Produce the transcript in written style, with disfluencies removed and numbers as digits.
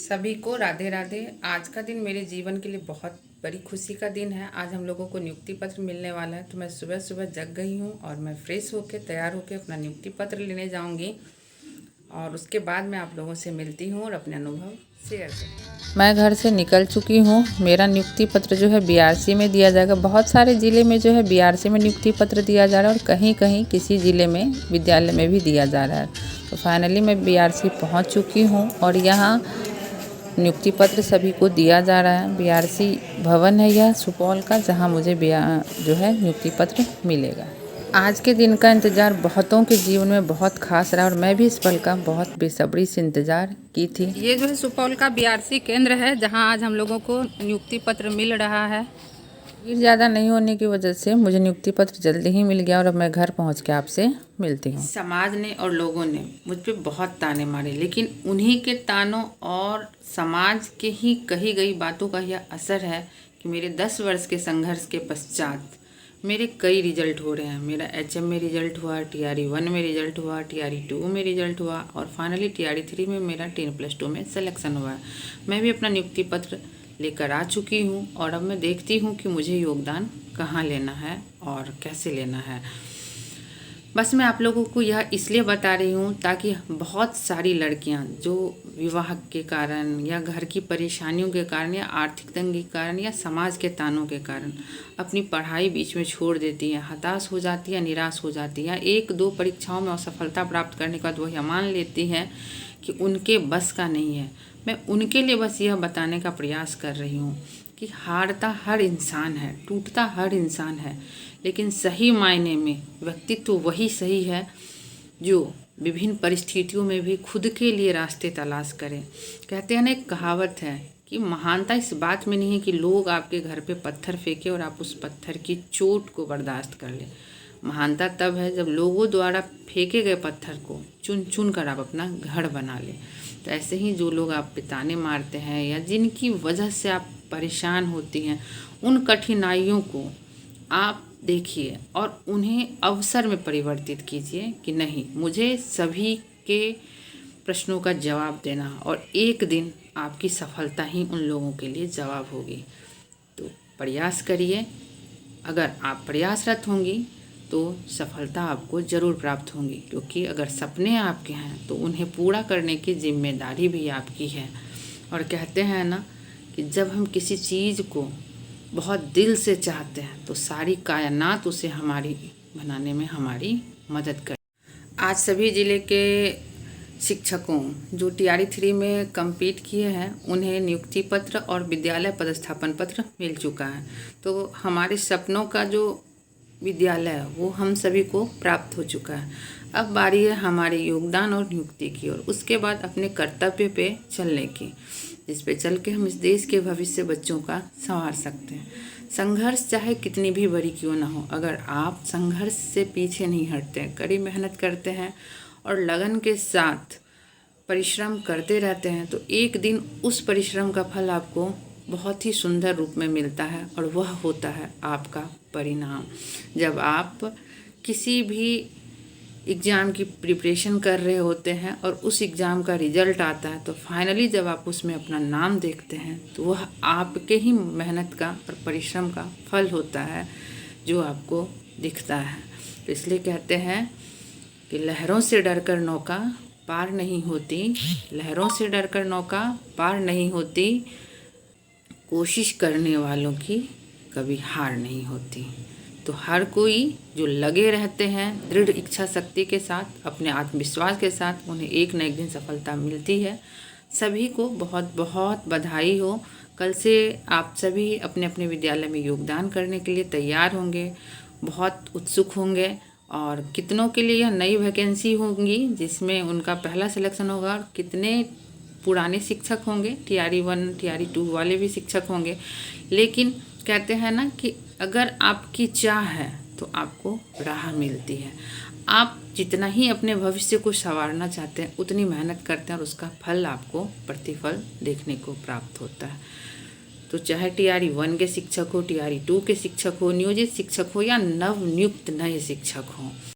सभी को राधे राधे। आज का दिन मेरे जीवन के लिए बहुत बड़ी खुशी का दिन है। आज हम लोगों को नियुक्ति पत्र मिलने वाला है, तो मैं सुबह सुबह जग गई हूँ और मैं फ्रेश होकर तैयार होकर अपना नियुक्ति पत्र लेने जाऊँगी और उसके बाद मैं आप लोगों से मिलती हूँ और अपने अनुभव शेयर करूँगी। मैं घर से निकल चुकी हूँ। मेरा नियुक्ति पत्र जो है बीआरसी में दिया जाएगा। बहुत सारे ज़िले में जो है बीआरसी में नियुक्ति पत्र दिया जा रहा है और कहीं कहीं किसी ज़िले में विद्यालय में भी दिया जा रहा है। तो फाइनली मैं बीआरसी पहुँच चुकी हूँ और यहाँ नियुक्ति पत्र सभी को दिया जा रहा है। बीआरसी भवन है यह सुपौल का, जहां मुझे जो है नियुक्ति पत्र मिलेगा। आज के दिन का इंतज़ार बहुतों के जीवन में बहुत खास रहा और मैं भी इस पल का बहुत बेसब्री से इंतज़ार की थी। ये जो है सुपौल का बीआरसी केंद्र है, जहां आज हम लोगों को नियुक्ति पत्र मिल रहा है। भीड़ ज़्यादा नहीं होने की वजह से मुझे नियुक्ति पत्र जल्दी ही मिल गया और अब मैं घर पहुंच के आपसे मिलती हूँ। समाज ने और लोगों ने मुझ पे बहुत ताने मारे, लेकिन उन्हीं के तानों और समाज के ही कही गई बातों का यह असर है कि मेरे 10 वर्ष के संघर्ष के पश्चात मेरे कई रिजल्ट हो रहे हैं। मेरा एचएम में रिजल्ट हुआ, टीआरई 1 में रिजल्ट हुआ, टीआरई 2 में रिजल्ट हुआ और फाइनली टीआरई 3 में मेरा 10+2 में सिलेक्शन हुआ है। मैं भी अपना नियुक्ति पत्र लेकर आ चुकी हूँ और अब मैं देखती हूँ कि मुझे योगदान कहाँ लेना है और कैसे लेना है। बस मैं आप लोगों को यह इसलिए बता रही हूँ ताकि बहुत सारी लड़कियाँ जो विवाह के कारण या घर की परेशानियों के कारण या आर्थिक तंगी के कारण या समाज के तानों के कारण अपनी पढ़ाई बीच में छोड़ देती हैं, हताश हो जाती है, निराश हो जाती है, 1-2 परीक्षाओं में असफलता प्राप्त करने के बाद वह मान लेती हैं कि उनके बस का नहीं है। मैं उनके लिए बस यह बताने का प्रयास कर रही हूँ कि हारता हर इंसान है, टूटता हर इंसान है, लेकिन सही मायने में व्यक्तित्व वही सही है जो विभिन्न परिस्थितियों में भी खुद के लिए रास्ते तलाश करे। कहते हैं ना, एक कहावत है कि महानता इस बात में नहीं है कि लोग आपके घर पे पत्थर फेंके और आप उस पत्थर की चोट को बर्दाश्त कर ले। महानता तब है जब लोगों द्वारा फेंके गए पत्थर को चुन चुन कर आप अपना घर बना ले। तो ऐसे ही जो लोग आप पे ताने मारते हैं या जिनकी वजह से आप परेशान होती हैं, उन कठिनाइयों को आप देखिए और उन्हें अवसर में परिवर्तित कीजिए कि नहीं, मुझे सभी के प्रश्नों का जवाब देना और एक दिन आपकी सफलता ही उन लोगों के लिए जवाब होगी। तो प्रयास करिए। अगर आप प्रयासरत होंगी तो सफलता आपको ज़रूर प्राप्त होगी, क्योंकि अगर सपने आपके हैं तो उन्हें पूरा करने की जिम्मेदारी भी आपकी है। और कहते हैं ना कि जब हम किसी चीज़ को बहुत दिल से चाहते हैं तो सारी कायनात उसे हमारी बनाने में हमारी मदद करे। आज सभी ज़िले के शिक्षकों जो टीआरई 3 में कम्पीट किए हैं उन्हें नियुक्ति पत्र और विद्यालय पदस्थापन पत्र मिल चुका है। तो हमारे सपनों का जो विद्यालय है वो हम सभी को प्राप्त हो चुका है। अब बारी है हमारे योगदान और नियुक्ति की और उसके बाद अपने कर्तव्य पे चलने की, जिस पे चल के हम इस देश के भविष्य बच्चों का संवार सकते हैं। संघर्ष चाहे कितनी भी बड़ी क्यों ना हो, अगर आप संघर्ष से पीछे नहीं हटते हैं, कड़ी मेहनत करते हैं और लगन के साथ परिश्रम करते रहते हैं, तो एक दिन उस परिश्रम का फल आपको बहुत ही सुंदर रूप में मिलता है और वह होता है आपका परिणाम। जब आप किसी भी एग्ज़ाम की प्रिपरेशन कर रहे होते हैं और उस एग्ज़ाम का रिज़ल्ट आता है, तो फाइनली जब आप उसमें अपना नाम देखते हैं तो वह आपके ही मेहनत का और परिश्रम का फल होता है जो आपको दिखता है। तो इसलिए कहते हैं कि लहरों से डरकर नौका पार नहीं होती, लहरों से डरकर नौका पार नहीं होती, कोशिश करने वालों की कभी हार नहीं होती। तो हर कोई जो लगे रहते हैं दृढ़ इच्छा शक्ति के साथ, अपने आत्मविश्वास के साथ, उन्हें एक न एक दिन सफलता मिलती है। सभी को बहुत बहुत बधाई हो। कल से आप सभी अपने अपने विद्यालय में योगदान करने के लिए तैयार होंगे, बहुत उत्सुक होंगे और कितनों के लिए यह नई वैकेंसी होंगी जिसमें उनका पहला सिलेक्शन होगा और कितने पुराने शिक्षक होंगे, टीआरई 1 टीआरई 2 वाले भी शिक्षक होंगे। लेकिन कहते हैं ना कि अगर आपकी चाह है तो आपको राह मिलती है। आप जितना ही अपने भविष्य को संवारना चाहते हैं उतनी मेहनत करते हैं और उसका फल आपको प्रतिफल देखने को प्राप्त होता है। तो चाहे टीआरई 1 के शिक्षक हो, टीआरई 2 के शिक्षक हो, नियोजित शिक्षक हो या नव नियुक्त नए शिक्षक हो,